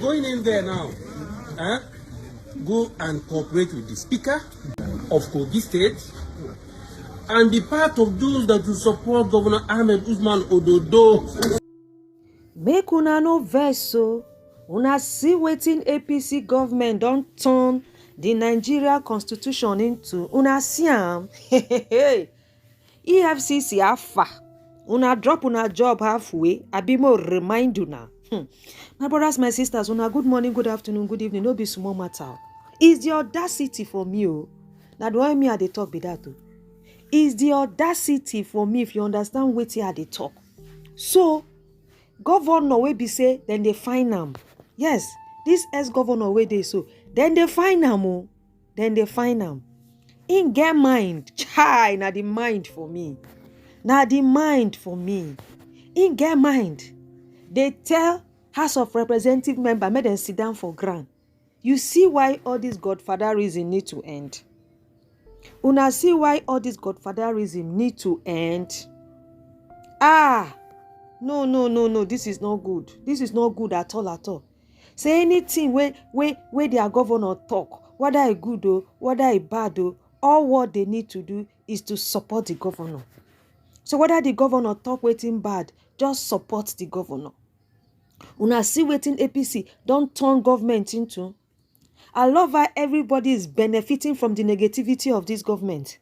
going in there now. Go and cooperate with the Speaker of Kogi State and be part of those that will support Governor Ahmed Usman Ododo. Make una no vex so. Una see wetin APC government don turn the Nigeria constitution into. Una see am. EFCC afa. Una drop una job halfway. Abi mo remind una. My brothers, my sisters, una good morning, good afternoon, good evening. No be small matter. Is the audacity for me, oh. Now the way me I dey talk be that, oh. Is the audacity for me, if you understand wetin I dey talk. So, governor wey be say, then they find am. Yes, this ex-governor wey dey so. Then they find am, oh. Then they find am. In get mind. Chai, na the mind for me. Na the mind for me. In get mind. They tell House of Representative member, make them sit down for ground. You see why all this godfatherism need to end. Una see why all this godfatherism need to end. No. This is not good. This is not good at all. Say anything where their governor talk, whether it good or whether it bad or all what they need to do is to support the governor. So whether the governor talk wetin bad, just support the governor. Una see wetin APC don't turn government into. I love how everybody is benefiting from the negativity of this government.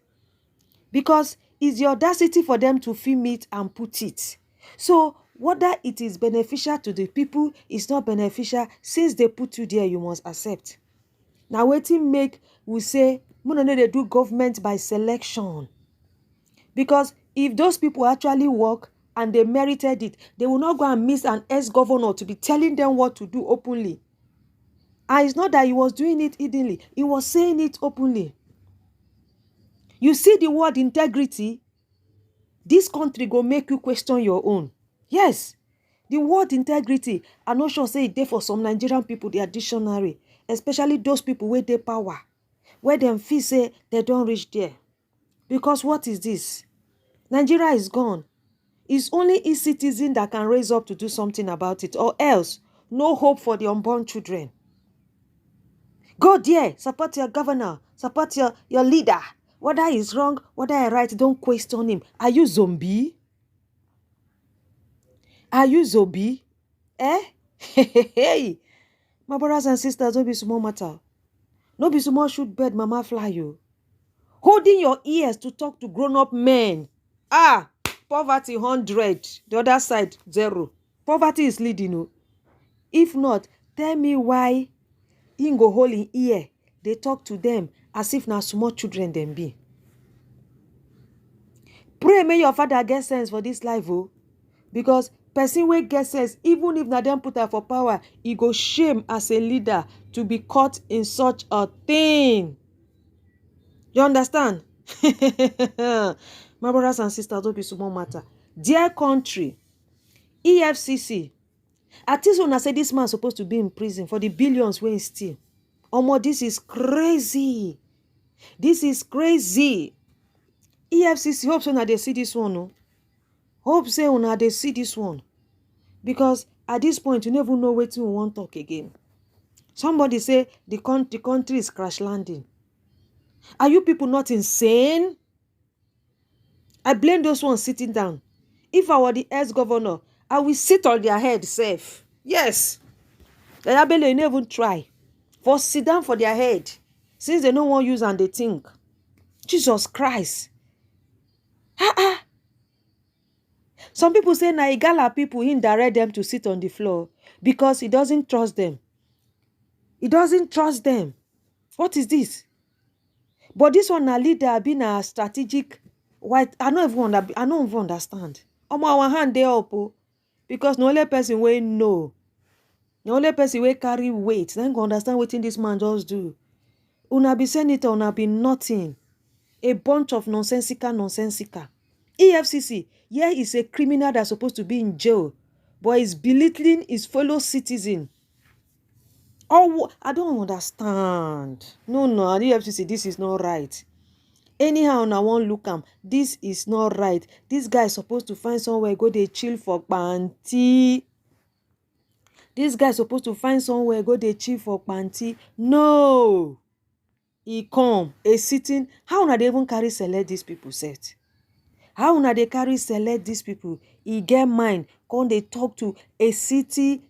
Because it's the audacity for them to film it and put it. So whether it is beneficial to the people, it's not beneficial. Since they put you there, you must accept. Now wetin make we say, they do government by selection. Because if those people actually work and they merited it, they will not go and miss an ex-governor to be telling them what to do openly. And it's not that he was doing it hiddenly. He was saying it openly. You see the word integrity? This country go make you question your own. Yes. The word integrity, I'm not sure say it there for some Nigerian people, they are dictionary. Especially those people with their power. Where them feel say they don't reach there. Because what is this? Nigeria is gone. It's only each citizen that can raise up to do something about it. Or else, no hope for the unborn children. Go there, support your governor, support your leader. Whether he's wrong, whether he's right, don't question him. Are you zombie? Are you zombie? Hey. My brothers and sisters, don't be small matter. No be small shoot bird, mama fly you. Holding your ears to talk to grown-up men. Poverty 100. The other side 0. Poverty is leading you. If not, tell me why in go hold in ear. They talk to them as if now small children them be. Pray may your father get sense for this life, oh. Because person wey get sense, even if na them put her for power, he go shame as a leader to be caught in such a thing. You understand? My brothers and sisters, don't be small matter. Dear country, EFCC, at least when I say this man supposed to be in prison for the billions wey he steal. Omo, this is crazy. This is crazy. EFCC, hope so now they see this one, no? Hope say una they see this one. Because at this point, you never know what you want to talk again. Somebody say the country is crash landing. Are you people not insane? I blame those ones sitting down. If I were the ex-governor, I will sit on their head safe. Yes. Yahaya Bello, you never even try. For sit down for their head. Since they don't want to use and they think. Jesus Christ. Some people say Igala people indirect them to sit on the floor because he doesn't trust them. He doesn't trust them. What is this? But this one, a leader, been a strategic. White. I don't even understand. On my hand, they up because no only person will know. The only person will carry weight. Then go understand what this man just do. Una be senator, una be nothing. A bunch of nonsensical. EFCC, here is a criminal that's supposed to be in jail, but is belittling his fellow citizen. Oh, I don't understand. No, EFCC, this is not right. Anyhow, I won't look am. This is not right. This guy is supposed to find somewhere go they chill for panty. The This guy supposed to find somewhere go dey chill for panty. No, he come a sitting. How una dey even carry select these people set? How una dey carry select these people? He get mind come dey talk to a sitting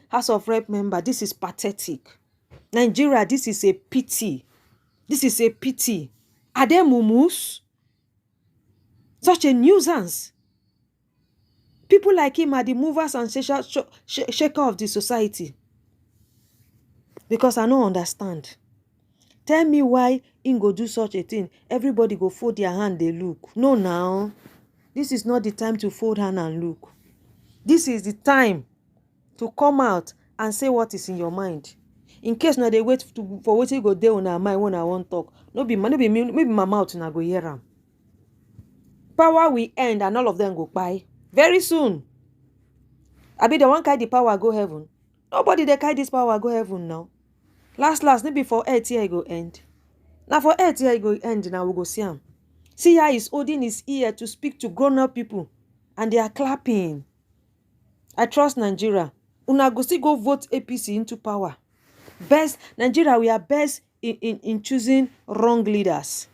House of Rep member. This is pathetic. Nigeria, this is a pity. This is a pity. Are they mumus? Such a nuisance. People like him are the movers and shaker of the society. Because I don't understand. Tell me why him go do such a thing. Everybody go fold their hand, they look. No, now. This is not the time to fold hand and look. This is the time to come out and say what is in your mind. In case now they wait for what you go there on our mind when I want talk. No be maybe my mouth and I go hear them. Power will end and all of them go by. Very soon. I be the one carry the power go heaven. Nobody they carry this power go heaven now. Last, maybe for 8 years it go end. Now for 8 years it go end, now we go see him. See how he's holding his ear to speak to grown-up people. And they are clapping. I trust Nigeria. Una go still go vote APC into power. Best, Nigeria, we are best in choosing wrong leaders.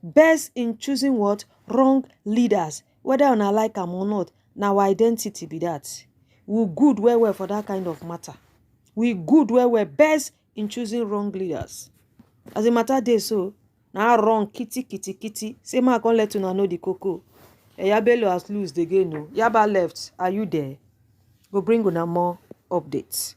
Best in choosing what? Wrong leaders. Whether una like them or not, now our identity be that. We good well for that kind of matter. We good well best in choosing wrong leaders. As a matter dey so, now wrong kitty. Say ma can't let una know the cocoa. Yahaya Bello has lost again. No. Yaba left. Are you there? Go bring una more updates.